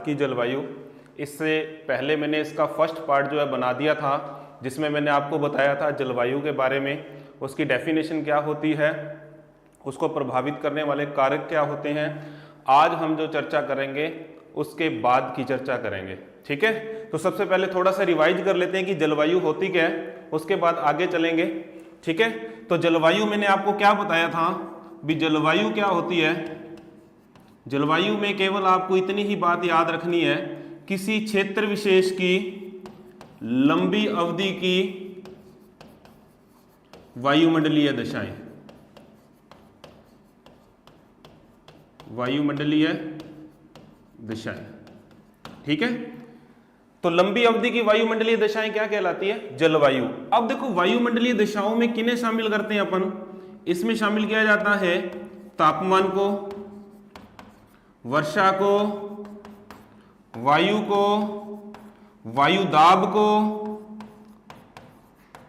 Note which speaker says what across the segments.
Speaker 1: की जलवायु। इससे पहले मैंने इसका फर्स्ट पार्ट जो है बना दिया था, जिसमें मैंने आपको बताया था जलवायु के बारे में, उसकी डेफिनेशन क्या होती है, उसको प्रभावित करने वाले कारक क्या होते हैं। आज हम जो चर्चा करेंगे उसके बाद की चर्चा करेंगे, ठीक है। तो सबसे पहले थोड़ा सा रिवाइज कर लेते हैं कि जलवायु होती क्या है, उसके बाद आगे चलेंगे, ठीक है। तो जलवायु मैंने आपको क्या बताया था भी, जलवायु क्या होती है। जलवायु में केवल आपको इतनी ही बात याद रखनी है, किसी क्षेत्र विशेष की लंबी अवधि की वायुमंडलीय दशाएं, वायुमंडलीय दशाएं, ठीक है। तो लंबी अवधि की वायुमंडलीय दशाएं क्या कहलाती है, जलवायु। अब देखो वायुमंडलीय दशाओं में किन्हें शामिल करते हैं अपन, इसमें शामिल किया जाता है तापमान को, वर्षा को, वायु को, वायु दाब को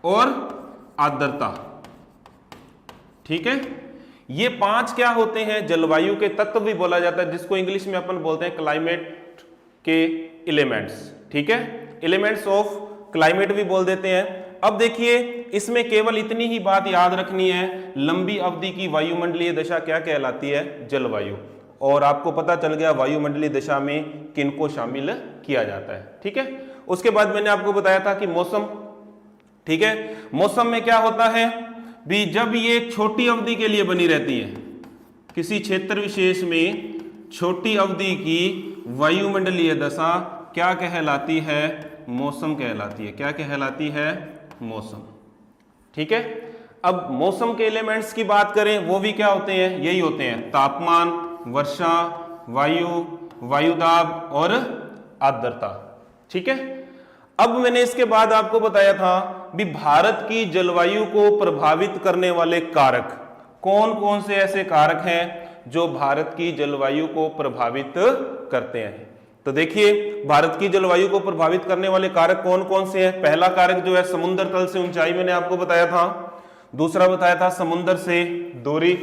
Speaker 1: और आर्द्रता, ठीक है। ये 5 क्या होते हैं, जलवायु के तत्व भी बोला जाता है, जिसको इंग्लिश में अपन बोलते हैं क्लाइमेट के एलिमेंट्स, ठीक है। एलिमेंट्स ऑफ क्लाइमेट भी बोल देते हैं। अब देखिए इसमें केवल इतनी ही बात याद रखनी है, लंबी अवधि की वायुमंडलीय दशा क्या कहलाती है, जलवायु। और आपको पता चल गया वायुमंडलीय दशा में किनको शामिल किया जाता है, ठीक है। उसके बाद मैंने आपको बताया था कि मौसम, ठीक है। मौसम में क्या होता है भी, जब ये छोटी अवधि के लिए बनी रहती है, किसी क्षेत्र विशेष में छोटी अवधि की वायुमंडलीय दशा क्या कहलाती है, मौसम कहलाती है। क्या कहलाती है, मौसम, ठीक है। अब मौसम के एलिमेंट्स की बात करें, वो भी क्या होते हैं, यही होते हैं तापमान, वर्षा, वायु, वायुदाब और आर्द्रता, ठीक है। अब मैंने इसके बाद आपको बताया था भी भारत की जलवायु को प्रभावित करने वाले कारक कौन कौन से ऐसे कारक हैं जो भारत की जलवायु को प्रभावित करते हैं। तो देखिए भारत की जलवायु को प्रभावित करने वाले कारक कौन कौन से हैं। पहला कारक जो है समुद्र तल से ऊंचाई, मैंने आपको बताया था। दूसरा बताया था समुद्र से दूरी।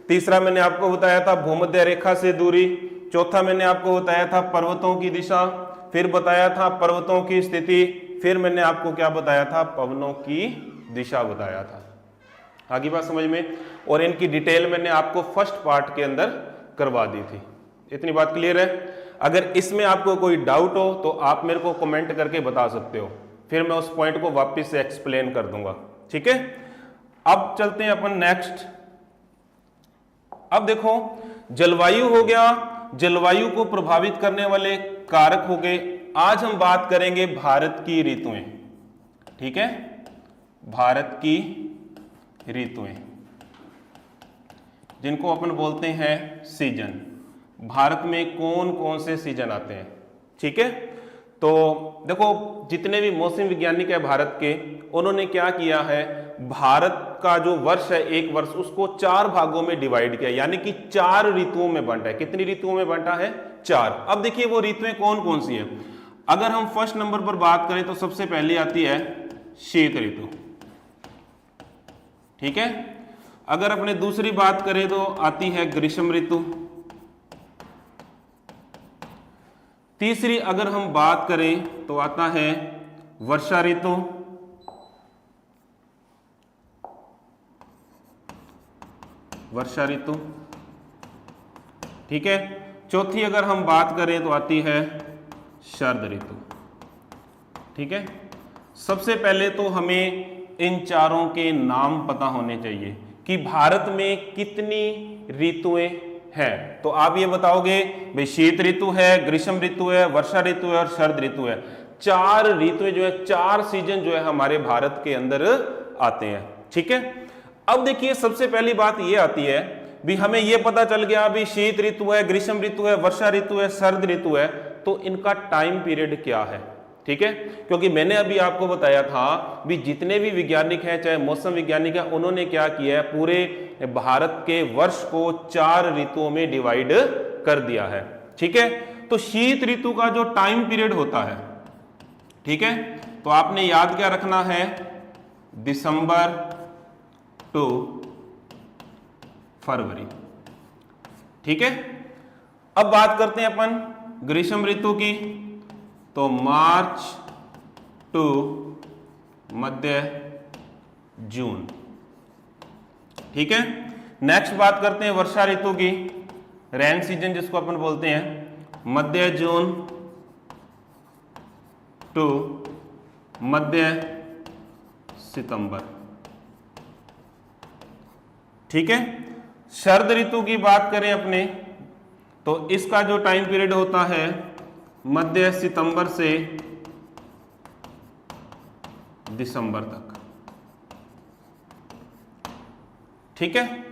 Speaker 1: तीसरा मैंने आपको बताया था भूमध्य रेखा से दूरी। चौथा मैंने आपको बताया था पर्वतों की दिशा। फिर बताया था पर्वतों की स्थिति। फिर मैंने आपको क्या बताया था, पवनों की दिशा बताया था। आगे बात समझ में। और इनकी डिटेल मैंने आपको फर्स्ट पार्ट के अंदर करवा दी थी। इतनी बात क्लियर है। अगर इसमें आपको कोई डाउट हो तो आप मेरे को कमेंट करके बता सकते हो, फिर मैं उस पॉइंट को वापस से एक्सप्लेन कर दूंगा, ठीक है। अब चलते हैं अपन नेक्स्ट। अब देखो जलवायु हो गया, जलवायु को प्रभावित करने वाले कारक हो गए। आज हम बात करेंगे भारत की ऋतुएं, ठीक है। भारत की ऋतुएं जिनको अपन बोलते हैं सीजन। भारत में कौन कौन से सीजन आते हैं, ठीक है। तो देखो जितने भी मौसम वैज्ञानिक है भारत के, उन्होंने क्या किया है, भारत का जो वर्ष है, एक वर्ष, उसको 4 भागों में डिवाइड किया, यानी कि 4 ऋतुओं में बांटा है। कितनी ऋतुओं में बांटा है, 4। अब देखिए वो ऋतुएं कौन कौन सी है। अगर हम फर्स्ट नंबर पर बात करें तो सबसे पहले आती है शीत ऋतु, ठीक है। अगर अपने दूसरी बात करें तो आती है ग्रीष्म ऋतु। तीसरी अगर हम बात करें तो आता है वर्षा ऋतु। वर्षा ऋतु, ठीक है। चौथी अगर हम बात करें तो आती है शरद ऋतु, ठीक है। सबसे पहले तो हमें इन चारों के नाम पता होने चाहिए कि भारत में कितनी ऋतुएं हैं। तो आप ये बताओगे भाई शीत ऋतु है, ग्रीष्म ऋतु है, वर्षा ऋतु है और शरद ऋतु है। 4 ऋतुएं जो है, 4 सीजन जो है हमारे भारत के अंदर आते हैं, ठीक है। अब देखिए सबसे पहली बात ये आती है भी, हमें ये पता चल गया भी शीत ऋतु है, ग्रीष्म ऋतु है, वर्षा ऋतु है, शरद ऋतु है, तो इनका टाइम पीरियड क्या है, ठीक है। क्योंकि मैंने अभी आपको बताया था भी जितने भी वैज्ञानिक हैं, चाहे मौसम वैज्ञानिक है, उन्होंने क्या किया है, पूरे भारत के वर्ष को 4 ऋतुओं में डिवाइड कर दिया है, ठीक है। तो शीत ऋतु का जो टाइम पीरियड होता है, ठीक है, तो आपने याद क्या रखना है, दिसंबर टू फरवरी, ठीक है। अब बात करते हैं अपन ग्रीष्म ऋतु की, तो मार्च टू मध्य जून। ठीक है, नेक्स्ट बात करते हैं वर्षा ऋतु की, रेन सीजन जिसको अपन बोलते हैं, मध्य जून टू मध्य सितंबर। ठीक है, शरद ऋतु की बात करें अपने, तो इसका जो टाइम पीरियड होता है मध्य सितंबर से दिसंबर तक। ठीक है,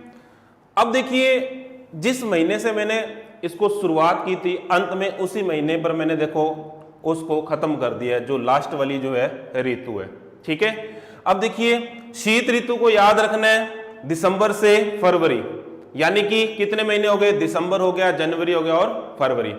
Speaker 1: अब देखिए जिस महीने से मैंने इसको शुरुआत की थी, अंत में उसी महीने पर मैंने देखो उसको खत्म कर दिया, जो लास्ट वाली जो है ऋतु है। ठीक है, अब देखिए शीत ऋतु को याद रखना है दिसंबर से फरवरी, यानी कि कितने महीने हो गए, दिसंबर हो गया, जनवरी हो गया और फरवरी।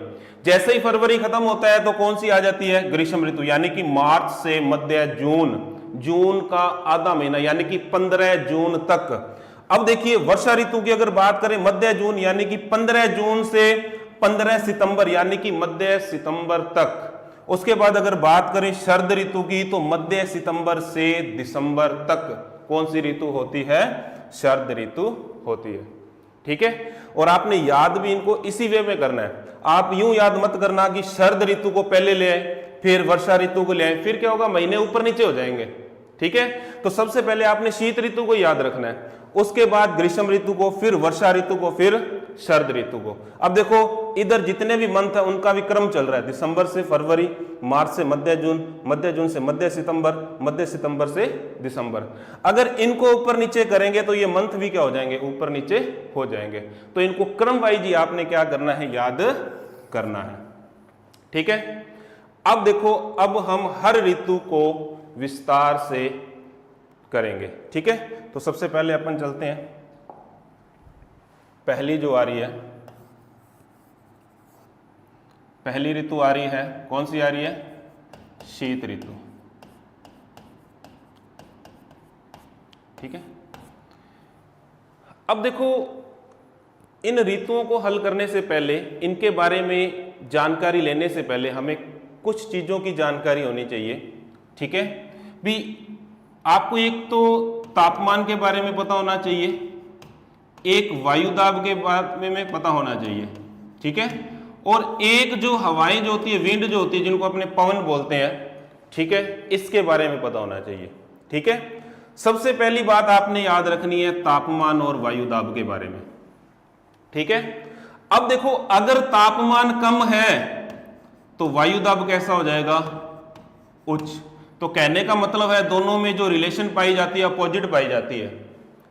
Speaker 1: जैसे ही फरवरी खत्म होता है तो कौन सी आ जाती है, ग्रीष्म ऋतु, यानी कि मार्च से मध्य जून, जून का आधा महीना यानी कि 15 जून तक। अब देखिए वर्षा ऋतु की अगर बात करें, मध्य जून यानी कि 15 जून से 15 सितंबर यानी कि मध्य सितंबर तक। उसके बाद अगर बात करें शरद ऋतु की, तो मध्य सितंबर से दिसंबर तक कौन सी ऋतु होती है, शरद ऋतु होती है। ठीक है, और आपने याद भी इनको इसी वे में करना है। आप यूं याद मत करना कि शरद ऋतु को पहले ले आए फिर वर्षा ऋतु को ले आए, फिर क्या होगा, महीने ऊपर नीचे हो जाएंगे। ठीक है, तो सबसे पहले आपने शीत ऋतु को याद रखना है, उसके बाद ग्रीष्म ऋतु को, फिर वर्षा ऋतु को, फिर शरद ऋतु को। अब देखो इधर जितने भी मंथ है उनका भी क्रम चल रहा है, दिसंबर से फरवरी, मार्च से मध्य जून से मध्य सितंबर, मध्य सितंबर से दिसंबर। अगर इनको ऊपर नीचे करेंगे तो ये मंथ भी क्या हो जाएंगे, ऊपर नीचे हो जाएंगे। तो इनको क्रम वाइज ही आपने क्या करना है, याद करना है। ठीक है, अब देखो अब हम हर ऋतु को विस्तार से करेंगे। ठीक है, तो सबसे पहले अपन चलते हैं, पहली जो आ रही है, पहली ऋतु आ रही है, कौन सी आ रही है, शीत ऋतु। ठीक है, अब देखो इन ऋतुओं को हल करने से पहले, इनके बारे में जानकारी लेने से पहले हमें कुछ चीजों की जानकारी होनी चाहिए। ठीक है भी, आपको एक तो तापमान के बारे में पता होना चाहिए, एक वायुदाब के बारे में पता होना चाहिए। ठीक है, और एक जो हवाएं जो होती है, विंड जो होती है, जिनको अपने पवन बोलते हैं, ठीक है, इसके बारे में पता होना चाहिए। ठीक है, सबसे पहली बात आपने याद रखनी है तापमान और वायुदाब के बारे में। ठीक है, अब देखो अगर तापमान कम है तो वायुदाब कैसा हो जाएगा, उच्च। तो कहने का मतलब है दोनों में जो रिलेशन पाई जाती है अपोजिट पाई जाती है,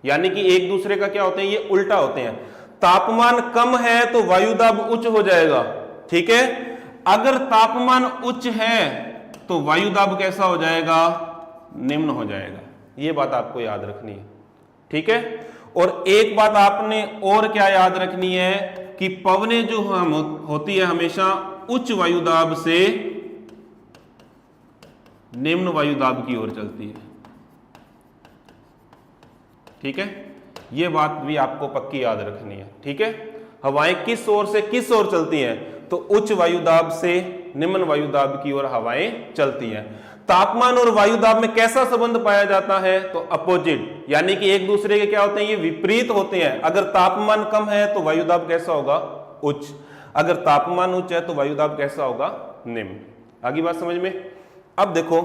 Speaker 1: यानी कि एक दूसरे का क्या होते हैं, ये उल्टा होते हैं। तापमान कम है तो वायुदाब उच्च हो जाएगा। ठीक है, अगर तापमान उच्च है तो वायुदाब कैसा हो जाएगा, निम्न हो जाएगा। ये बात आपको याद रखनी है। ठीक है, और एक बात आपने और क्या याद रखनी है कि पवनें जो हम होती है हमेशा उच्च वायुदाब से निम्न वायुदाब की ओर चलती है। ठीक है, यह बात भी आपको पक्की याद रखनी है। ठीक है, हवाएं किस ओर से किस ओर चलती हैं, तो उच्च वायुदाब से निम्न वायुदाब की ओर हवाएं चलती हैं। तापमान और वायुदाब में कैसा संबंध पाया जाता है, तो अपोजिट, यानी कि एक दूसरे के क्या होते हैं, ये विपरीत होते हैं। अगर तापमान कम है तो वायुदाब कैसा होगा, उच्च। अगर तापमान उच्च है तो वायुदाब कैसा होगा, निम्न। आगे बात समझ में। अब देखो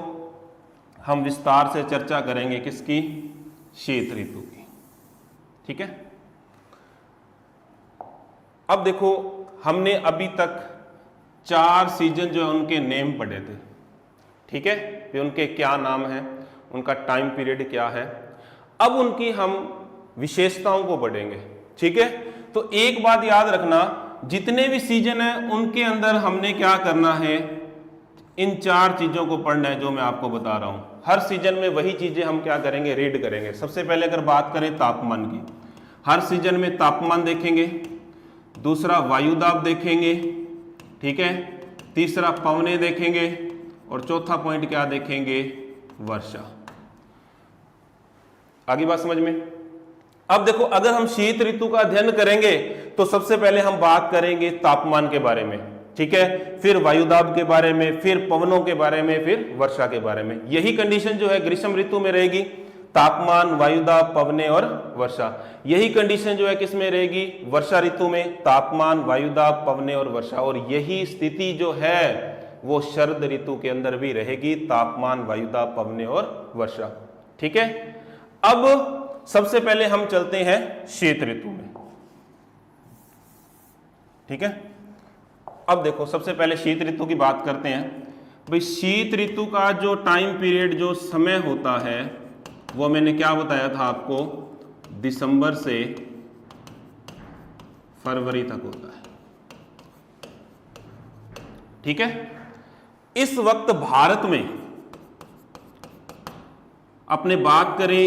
Speaker 1: हम विस्तार से चर्चा करेंगे किसकी, शीत ऋतु की। ठीक है, अब देखो हमने अभी तक 4 सीजन जो है उनके नेम पढ़े थे। ठीक है, कि उनके क्या नाम है, उनका टाइम पीरियड क्या है। अब उनकी हम विशेषताओं को पढ़ेंगे। ठीक है, तो एक बात याद रखना, जितने भी सीजन है उनके अंदर हमने क्या करना है, इन 4 चीजों को पढ़ना है जो मैं आपको बता रहा हूं। हर सीजन में वही चीजें हम क्या करेंगे, रीड करेंगे। सबसे पहले अगर बात करें तापमान की, हर सीजन में तापमान देखेंगे, दूसरा वायुदाब देखेंगे, ठीक है, तीसरा पवनें देखेंगे, और चौथा पॉइंट क्या देखेंगे, वर्षा। आगे बात समझ में। अब देखो अगर हम शीत ऋतु का अध्ययन करेंगे तो सबसे पहले हम बात करेंगे तापमान के बारे में। ठीक है, फिर वायुदाब के बारे में, फिर पवनों के बारे में, फिर वर्षा के बारे में। यही कंडीशन जो है ग्रीष्म ऋतु में रहेगी, तापमान, वायुदाब, पवने और वर्षा। यही कंडीशन जो है किस में रहेगी, वर्षा ऋतु में, तापमान, वायुदाब, पवने और वर्षा। और यही स्थिति जो है वो शरद ऋतु के अंदर भी रहेगी, तापमान, वायुदाब, पवने और वर्षा। ठीक है, अब सबसे पहले हम चलते हैं शीत ऋतु में। ठीक है, अब देखो सबसे पहले शीत ऋतु की बात करते हैं। भाई शीत ऋतु का जो टाइम पीरियड, जो समय होता है, वो मैंने क्या बताया था आपको, दिसंबर से फरवरी तक होता है। ठीक है, इस वक्त भारत में अपने बात करें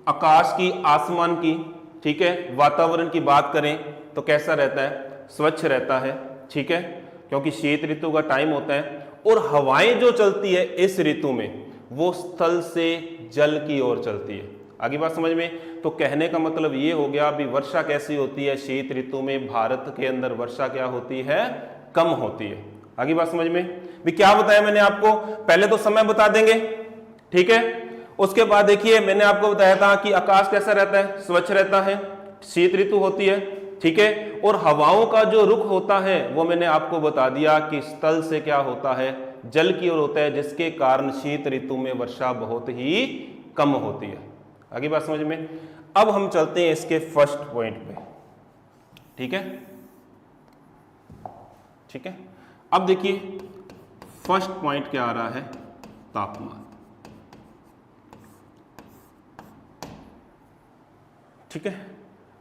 Speaker 1: आकाश की, आसमान की, ठीक है, वातावरण की बात करें तो कैसा रहता है, स्वच्छ रहता है। ठीक है, क्योंकि शीत ऋतु का टाइम होता है। और हवाएं जो चलती है इस ऋतु में वो स्थल से जल की ओर चलती है। आगे बात समझ में? तो कहने का मतलब ये हो गया, अभी वर्षा कैसी होती है शीत ऋतु में, भारत के अंदर वर्षा क्या होती है, कम होती है। आगे बात समझ में? भी क्या बताया मैंने आपको, पहले तो समय बता देंगे, ठीक है, उसके बाद देखिए मैंने आपको बताया था कि आकाश कैसा रहता है, स्वच्छ रहता है, शीत ऋतु होती है। ठीक है, और हवाओं का जो रुख होता है वो मैंने आपको बता दिया कि स्थल से क्या होता है, जल की ओर होता है, जिसके कारण शीत ऋतु में वर्षा बहुत ही कम होती है। आगे बात समझ में? अब हम चलते हैं इसके फर्स्ट पॉइंट पे। ठीक है, ठीक है, अब देखिए फर्स्ट पॉइंट क्या आ रहा है, तापमान। ठीक है,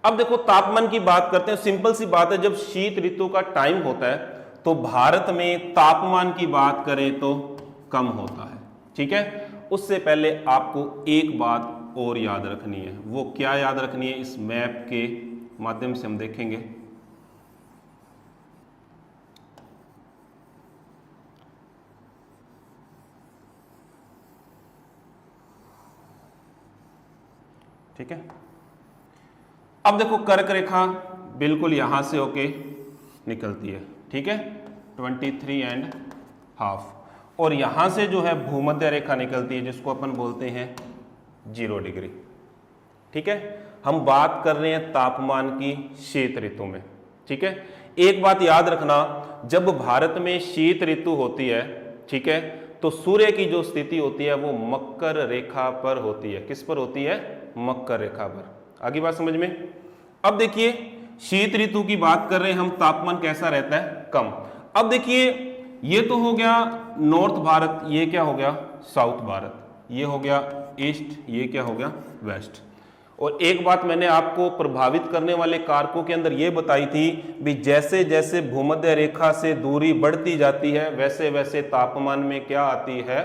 Speaker 1: अब देखो तापमान की बात करते हैं। सिंपल सी बात है, जब शीत ऋतु का टाइम होता है तो भारत में तापमान की बात करें तो कम होता है। ठीक है, उससे पहले आपको एक बात और याद रखनी है। वो क्या याद रखनी है, इस मैप के माध्यम से हम देखेंगे। ठीक है, अब देखो कर्क रेखा बिल्कुल यहां से होके निकलती है। ठीक है, 23.5, और यहां से जो है भूमध्य रेखा निकलती है, जिसको अपन बोलते हैं 0 डिग्री। ठीक है, हम बात कर रहे हैं तापमान की शीत ऋतु में। ठीक है, एक बात याद रखना, जब भारत में शीत ऋतु होती है, ठीक है, तो सूर्य की जो स्थिति होती है वो मकर रेखा पर होती है। किस पर होती है, मकर रेखा पर। आगे बात समझ में? अब देखिए शीत ऋतु की बात कर रहे हैं हम, तापमान कैसा रहता है, कम। अब देखिए ये तो हो गया नॉर्थ भारत, ये क्या हो गया साउथ भारत, ये हो गया ईस्ट, ये क्या हो गया वेस्ट। और एक बात मैंने आपको प्रभावित करने वाले कारकों के अंदर ये बताई थी भी, जैसे जैसे भूमध्य रेखा से दूरी बढ़ती जाती है वैसे वैसे तापमान में क्या आती है,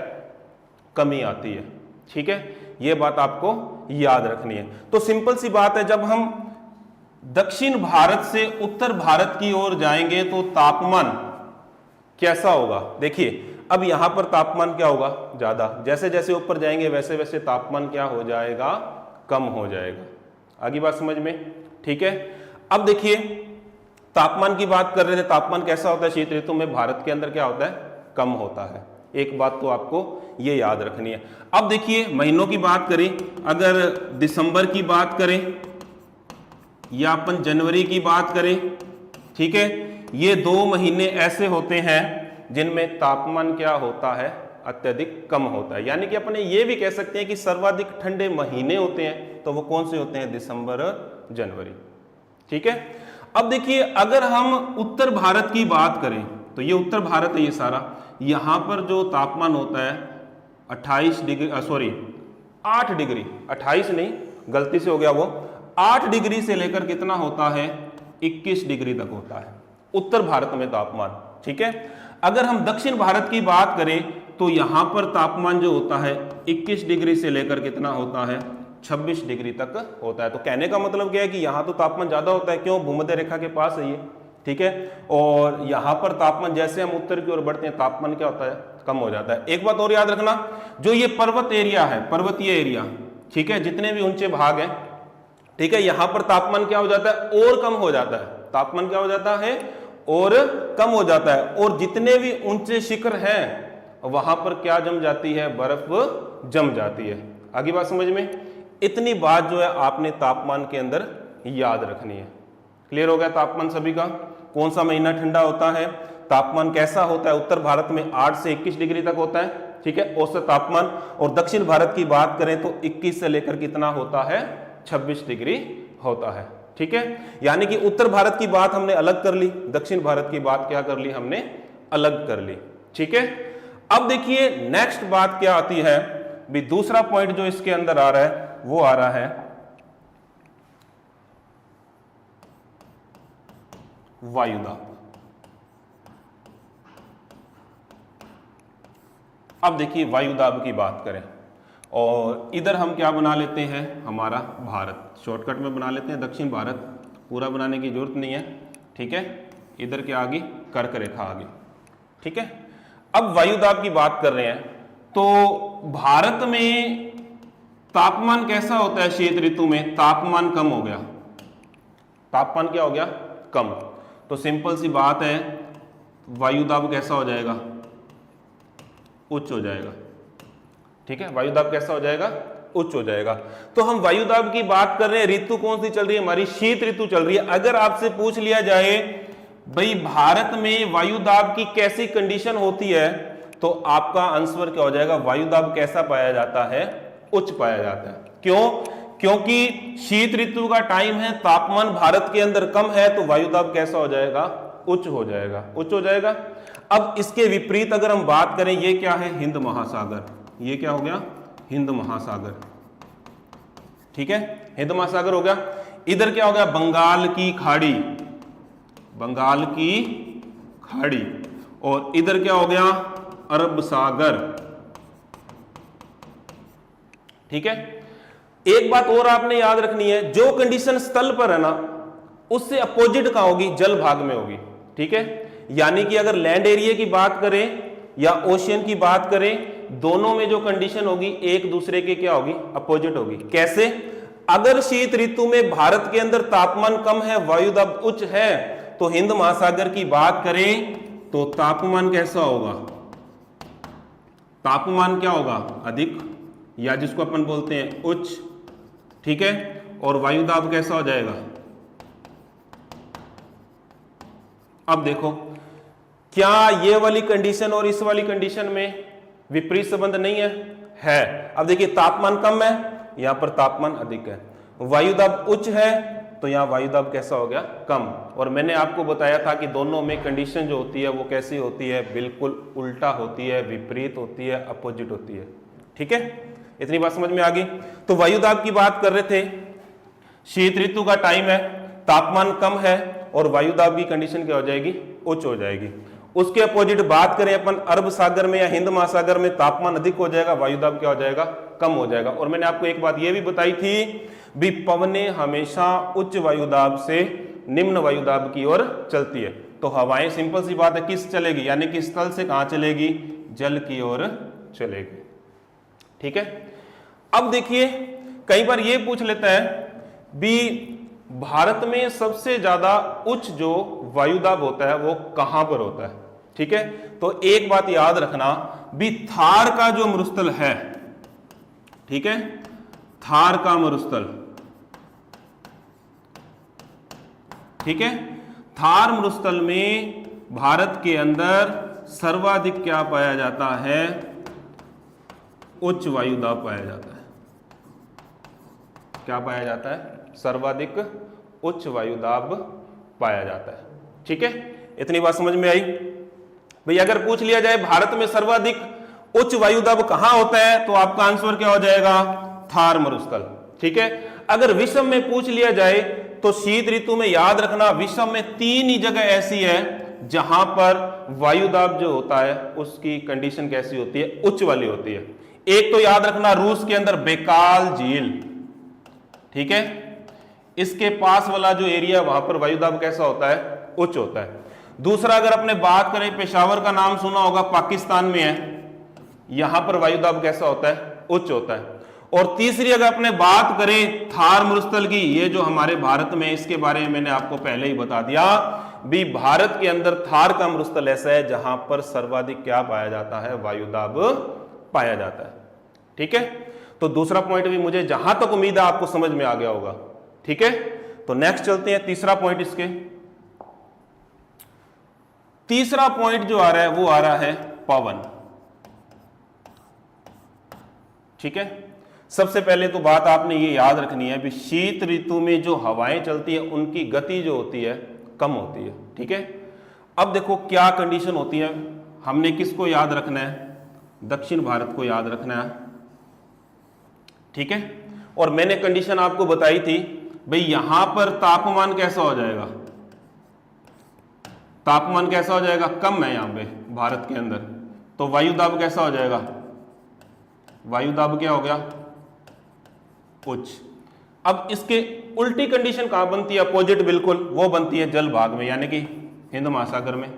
Speaker 1: कमी आती है। ठीक है, ये बात आपको याद रखनी है। तो सिंपल सी बात है, जब हम दक्षिण भारत से उत्तर भारत की ओर जाएंगे तो तापमान कैसा होगा, देखिए अब यहां पर तापमान क्या होगा, ज्यादा, जैसे जैसे ऊपर जाएंगे वैसे वैसे तापमान क्या हो जाएगा, कम हो जाएगा। आगे बात समझ में? ठीक है, अब देखिए तापमान की बात कर रहे थे, तापमान कैसा होता है शीत ऋतु में, भारत के अंदर क्या होता है, कम होता है। एक बात तो आपको ये याद रखनी है। अब देखिए महीनों की बात करें, अगर दिसंबर की बात करें या अपन जनवरी की बात करें, ठीक है, ये 2 महीने ऐसे होते हैं जिनमें तापमान क्या होता है, अत्यधिक कम होता है। यानी कि अपने ये भी कह सकते हैं कि सर्वाधिक ठंडे महीने होते हैं, तो वो कौन से होते हैं, दिसंबर और जनवरी। ठीक है, अब देखिए अगर हम उत्तर भारत की बात करें तो ये उत्तर भारत है ये सारा, यहां पर जो तापमान होता है 28 डिग्री, सॉरी 8 डिग्री, 28 नहीं गलती से हो गया वो, 8 डिग्री से लेकर कितना होता है, 21 डिग्री तक होता है उत्तर भारत में तापमान। ठीक है, अगर हम दक्षिण भारत की बात करें तो यहां पर तापमान जो होता है 21 डिग्री से लेकर कितना होता है, 26 डिग्री तक होता है। तो कहने का मतलब क्या है कि यहां तो तापमान ज्यादा होता है, क्यों, भूमध्य रेखा के पास है ये। ठीक है, और यहां पर तापमान जैसे हम उत्तर की ओर बढ़ते हैं तापमान क्या होता है, कम हो जाता है। एक बात और याद रखना, जो ये पर्वत एरिया है, पर्वतीय एरिया, ठीक है, जितने भी ऊंचे भाग हैं, ठीक है, यहां पर तापमान क्या हो जाता है, और कम हो जाता है। तापमान क्या हो जाता है, और कम हो जाता है, और जितने भी ऊंचे शिखर हैं वहां पर क्या जम जाती है, बर्फ जम जाती है। आगे बात समझ में? इतनी बात जो है आपने तापमान के अंदर याद रखनी है। क्लियर हो गया तापमान सभी का? कौन सा महीना ठंडा होता है, तापमान कैसा होता है? उत्तर भारत में 8 से 21 डिग्री तक होता है, ठीक है, औसत तापमान। और दक्षिण भारत की बात करें तो 21 से लेकर कितना होता है, 26 डिग्री होता है, ठीक है। यानी कि उत्तर भारत की बात हमने अलग कर ली, दक्षिण भारत की बात क्या कर ली, हमने अलग कर ली, ठीक है। अब देखिए नेक्स्ट बात क्या आती है, भी दूसरा पॉइंट जो इसके अंदर आ रहा है वो आ रहा है वायुदाब। अब देखिए वायुदाब की बात करें, और इधर हम क्या बना लेते हैं, हमारा भारत, शॉर्टकट में बना लेते हैं दक्षिण भारत, पूरा बनाने की जरूरत नहीं है, ठीक है। इधर के आगे कर्क रेखा आगे, ठीक है। अब वायुदाब की बात कर रहे हैं, तो भारत में तापमान कैसा होता है शीत ऋतु में? तापमान कम हो गया, तापमान क्या हो गया, कम। तो सिंपल सी बात है, वायुदाब कैसा हो जाएगा, उच्च हो जाएगा, ठीक है। वायुदाब कैसा हो जाएगा, उच्च हो जाएगा। तो हम वायुदाब की बात कर रहे हैं, ऋतु कौन सी चल रही है, हमारी शीत ऋतु चल रही है। अगर आपसे पूछ लिया जाए भाई भारत में वायुदाब की कैसी कंडीशन होती है, तो आपका आंसर क्या हो जाएगा, वायुदाब कैसा पाया जाता है, उच्च पाया जाता है। क्यों? क्योंकि शीत ऋतु का टाइम है, तापमान भारत के अंदर कम है, तो वायुदाब कैसा हो जाएगा, उच्च हो जाएगा, उच्च हो जाएगा। अब इसके विपरीत अगर हम बात करें, ये क्या है, हिंद महासागर, ये क्या हो गया, हिंद महासागर, ठीक है, हिंद महासागर हो गया। इधर क्या हो गया, बंगाल की खाड़ी, बंगाल की खाड़ी, और इधर क्या हो गया, अरब सागर, ठीक है। एक बात और आपने याद रखनी है, जो कंडीशन स्थल पर है ना, उससे अपोजिट कहां होगी, जल भाग में होगी, ठीक है। यानी कि अगर लैंड एरिया की बात करें या ओशियन की बात करें, दोनों में जो कंडीशन होगी एक दूसरे के क्या होगी, अपोजिट होगी। कैसे? अगर शीत ऋतु में भारत के अंदर तापमान कम है, वायुदाब उच्च है, तो हिंद महासागर की बात करें तो तापमान कैसा होगा, तापमान क्या होगा, अधिक, या जिसको अपन बोलते हैं उच्च, ठीक है। और वायुदाब कैसा हो जाएगा। अब देखो, क्या ये वाली कंडीशन और इस वाली कंडीशन में विपरीत संबंध नहीं है? है। अब देखिए तापमान कम है, यहां पर तापमान अधिक है, वायुदाब उच्च है, तो यहां वायुदाब कैसा हो गया, कम। और मैंने आपको बताया था कि दोनों में कंडीशन जो होती है वो कैसी होती है, बिल्कुल उल्टा होती है, विपरीत होती है, अपोजिट होती है, ठीक है। इतनी बात समझ में आ गई। तो वायुदाब की बात कर रहे थे, शीत ऋतु का टाइम है, तापमान कम है, और वायुदाब की कंडीशन क्या हो जाएगी, उच्च हो जाएगी। उसके अपोजिट बात करें अपन अरब सागर में या हिंद महासागर में, तापमान अधिक हो जाएगा, वायुदाब क्या हो जाएगा, कम हो जाएगा। और मैंने आपको एक बात यह भी बताई थी, भी पवनें हमेशा उच्च वायुदाब से निम्न वायुदाब की ओर चलती है। तो हवाएं सिंपल सी बात है किस चलेगी, यानी कि स्थल से कहां चलेगी, जल की ओर चलेगी, ठीक है। अब देखिए कई बार ये पूछ लेता है भी भारत में सबसे ज्यादा उच्च जो वायुदाब होता है वो कहां पर होता है, ठीक है। तो एक बात याद रखना भी थार का जो मरुस्थल है, ठीक है, थार का मरुस्थल, ठीक है, थार मरुस्थल में भारत के अंदर सर्वाधिक क्या पाया जाता है, उच्च वायुदाब पाया जाता है। क्या पाया जाता है, सर्वाधिक उच्च वायुदाब पाया जाता है, ठीक है। इतनी बात समझ में आई। भाई अगर पूछ लिया जाए भारत में सर्वाधिक उच्च वायुदाब कहां होता है, तो आपका आंसर क्या हो जाएगा, थार मरुस्थल, ठीक है। अगर विश्व में पूछ लिया जाए तो शीत ऋतु में याद रखना विश्व में 3 ही जगह ऐसी है जहां पर वायुदाब जो होता है उसकी कंडीशन कैसी होती है, उच्च वाली होती है। एक तो याद रखना रूस के अंदर बैकाल झील, ठीक है, इसके पास वाला जो एरिया वहां पर वायुदाब कैसा होता है, उच्च होता है। दूसरा अगर अपने बात करें पेशावर का नाम सुना होगा, पाकिस्तान में है, यहां पर वायुदाब कैसा होता है, उच्च होता है। और तीसरी अगर अपने बात करें थार मरुस्थल की, ये जो हमारे भारत में, इसके बारे में मैंने आपको पहले ही बता दिया भी भारत के अंदर थार का मरुस्थल ऐसा है जहां पर सर्वाधिक क्या पाया जाता है, वायुदाब पाया जाता है। ठीक है, तो दूसरा पॉइंट भी मुझे जहां तक उम्मीद है आपको समझ में आ गया होगा। ठीक है, तो नेक्स्ट चलते हैं तीसरा पॉइंट। इसके तीसरा पॉइंट जो आ रहा है वो आ रहा है पवन। ठीक है, सबसे पहले तो बात आपने ये याद रखनी है भी शीत ऋतु में जो हवाएं चलती है उनकी गति जो होती है कम होती है। ठीक है, अब देखो क्या कंडीशन होती है, हमने किसको याद रखना है, दक्षिण भारत को याद रखना है। ठीक है, और मैंने कंडीशन आपको बताई थी भाई यहां पर तापमान कैसा हो जाएगा, तापमान कैसा हो जाएगा, कम है यहां पे भारत के अंदर, तो वायुदाब कैसा हो जाएगा, वायुदाब क्या हो गया, उच्च। अब इसके उल्टी कंडीशन कहां बनती है, अपोजिट बिल्कुल, वो बनती है जल भाग में, यानी कि हिंद महासागर में।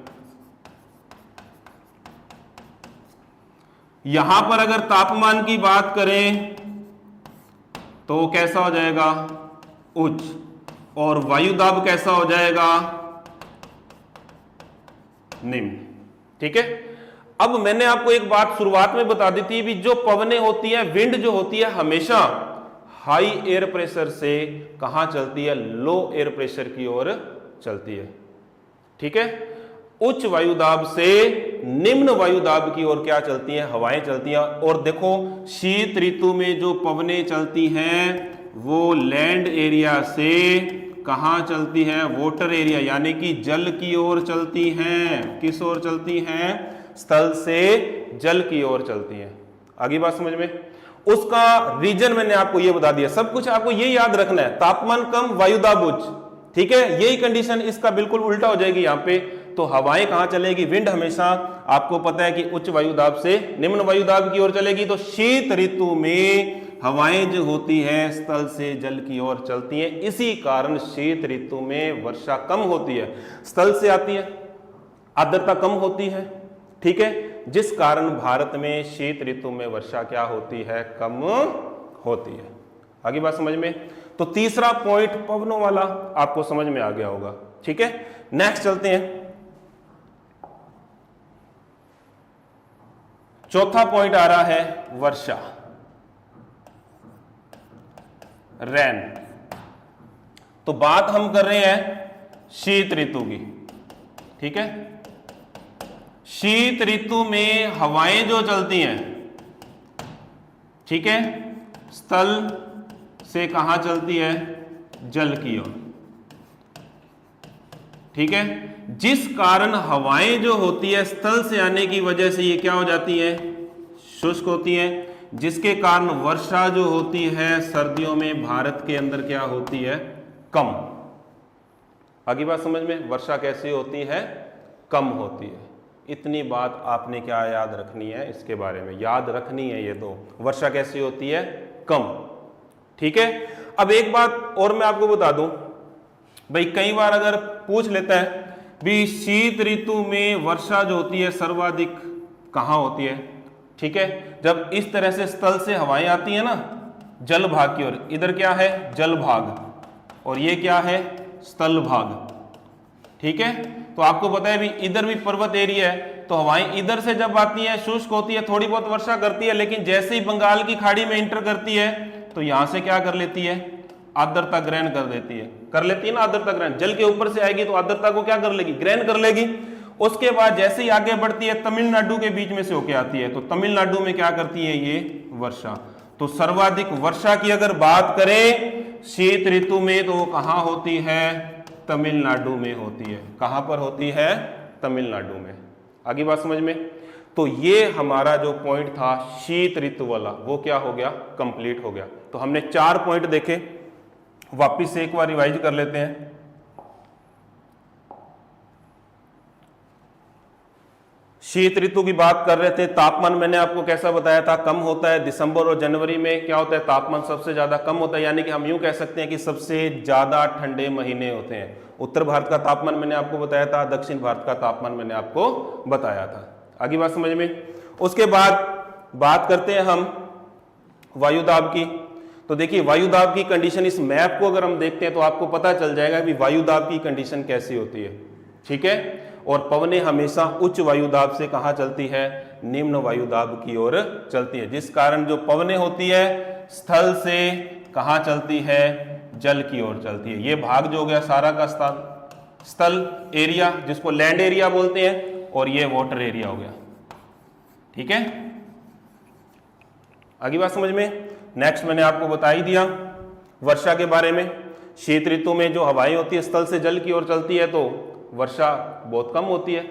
Speaker 1: यहां पर अगर तापमान की बात करें तो कैसा हो जाएगा, उच्च, और वायुदाब कैसा हो जाएगा, निम्न। ठीक है, अब मैंने आपको एक बात शुरुआत में बता दी थी भी जो पवनें होती है, विंड जो होती है हमेशा हाई एयर प्रेशर से कहां चलती है, लो एयर प्रेशर की ओर चलती है। ठीक है, उच्च वायुदाब से निम्न वायुदाब की ओर क्या चलती हैं, हवाएं चलती हैं। और देखो शीत ऋतु में जो पवनें चलती हैं वो लैंड एरिया से कहां चलती हैं, वाटर एरिया यानी कि जल की ओर चलती हैं। किस ओर चलती हैं, स्थल से जल की ओर चलती हैं। आगे बात समझ में, उसका रीजन मैंने आपको ये बता दिया, सब कुछ आपको ये याद रखना है, तापमान कम वायुदाब उच्च। ठीक है, यही कंडीशन इसका बिल्कुल उल्टा हो जाएगी यहां पे, तो हवाएं कहां चलेगी, विंड हमेशा आपको पता है कि उच्च वायुदाब से निम्न वायुदाब की ओर चलेगी। तो शीत ऋतु में हवाएं जो होती हैं स्थल से जल की ओर चलती हैं, इसी कारण शीत ऋतु में वर्षा कम होती है, स्थल से आती है, आर्द्रता कम होती है। ठीक है, जिस कारण भारत में शीत ऋतु में वर्षा क्या होती है, कम होती है। आगे बात समझ में, तो तीसरा पॉइंट पवनों वाला आपको समझ में आ गया होगा। ठीक है, नेक्स्ट चलते हैं, चौथा पॉइंट आ रहा है वर्षा, रैन। तो बात हम कर रहे हैं शीत ऋतु की। ठीक है, शीत ऋतु में हवाएं जो चलती हैं, ठीक है, स्थल से कहां चलती है, जल की ओर। ठीक है, जिस कारण हवाएं जो होती है स्थल से आने की वजह से ये क्या हो जाती है, शुष्क होती है, जिसके कारण वर्षा जो होती है सर्दियों में भारत के अंदर क्या होती है, कम। आगे बात समझ में, वर्षा कैसी होती है, कम होती है। इतनी बात आपने क्या याद रखनी है, इसके बारे में याद रखनी है ये दो, वर्षा कैसी होती है, कम। ठीक है, अब एक बात और मैं आपको बता दूं भाई, कई बार अगर पूछ लेता है भी शीत ऋतु में वर्षा जो होती है सर्वाधिक कहां होती है। ठीक है, जब इस तरह से स्थल से हवाएं आती है ना जल भाग की ओर, इधर क्या है, जल भाग, और ये क्या है, स्थल भाग। ठीक है, तो आपको पता है भी इधर भी पर्वत एरिया है, तो हवाएं इधर से जब आती है शुष्क होती है, थोड़ी बहुत वर्षा करती है, लेकिन जैसे ही बंगाल की खाड़ी में इंटर करती है तो यहां से क्या कर लेती है, आर्द्रता ग्रहण कर देती है, कर लेती है ना आर्द्रता ग्रहण, जल के ऊपर से आएगी तो आर्द्रता को क्या कर लेगी, ग्रहण कर लेगी। उसके बाद जैसे ही आगे बढ़ती है तमिलनाडु के बीच में से होके आती है, तो तमिलनाडु में क्या करती है ये वर्षा। तो सर्वाधिक वर्षा की अगर बात करें शीत ऋतु में तो कहां होती है, तमिलनाडु में होती है। कहां पर होती है, तमिलनाडु में। आगे बात समझ में, तो ये हमारा जो पॉइंट था शीत ऋतु वाला वो क्या हो गया, कंप्लीट हो गया। तो हमने 4 पॉइंट देखे, वापिस से एक बार रिवाइज कर लेते हैं। शीत ऋतु की बात कर रहे थे, तापमान मैंने आपको कैसा बताया था, कम होता है। दिसंबर और जनवरी में क्या होता है, तापमान सबसे ज्यादा कम होता है, यानी कि हम यूं कह सकते हैं कि सबसे ज्यादा ठंडे महीने होते हैं। उत्तर भारत का तापमान मैंने आपको बताया था, दक्षिण भारत का तापमान मैंने आपको बताया था। आगे बात समझ में। उसके बाद बात करते हैं हम वायुदाब की। तो देखिए वायुदाब की कंडीशन, इस मैप को अगर हम देखते हैं तो आपको पता चल जाएगा कि वायुदाब की कंडीशन कैसी होती है। ठीक है। और पवनें हमेशा उच्च वायुदाब से कहां चलती है, निम्न वायुदाब की ओर चलती है, जिस कारण जो पवनें होती है स्थल से कहां चलती है, जल की ओर चलती है। ये भाग जो हो गया सारा का स्थल एरिया, जिसको लैंड एरिया बोलते हैं, और ये वाटर एरिया हो गया। ठीक है, आगे बात समझ में। नेक्स्ट मैंने आपको बता ही दिया वर्षा के बारे में। शीत ऋतु में जो हवाएं होती है स्थल से जल की ओर चलती है तो वर्षा बहुत कम होती है,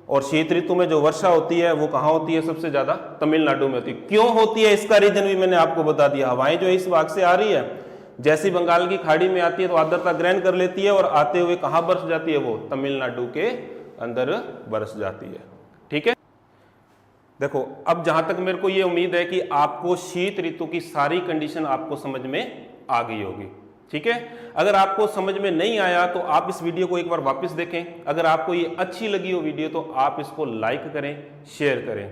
Speaker 1: और शीत ऋतु में जो वर्षा होती है वो कहाँ होती है, सबसे ज्यादा तमिलनाडु में होती है। क्यों होती है इसका रीजन भी मैंने आपको बता दिया। हवाएं जो इस भाग से आ रही है, जैसी बंगाल की खाड़ी में आती है तो आर्द्रता ग्रहण कर लेती है, और आते हुए कहाँ बरस जाती है, वो तमिलनाडु के अंदर बरस जाती है। ठीक है, देखो अब जहां तक मेरे को ये उम्मीद है कि आपको शीत ऋतु की सारी कंडीशन आपको समझ में आ गई होगी। ठीक है, अगर आपको समझ में नहीं आया तो आप इस वीडियो को एक बार वापस देखें। अगर आपको ये अच्छी लगी हो वीडियो तो आप इसको लाइक करें, शेयर करें।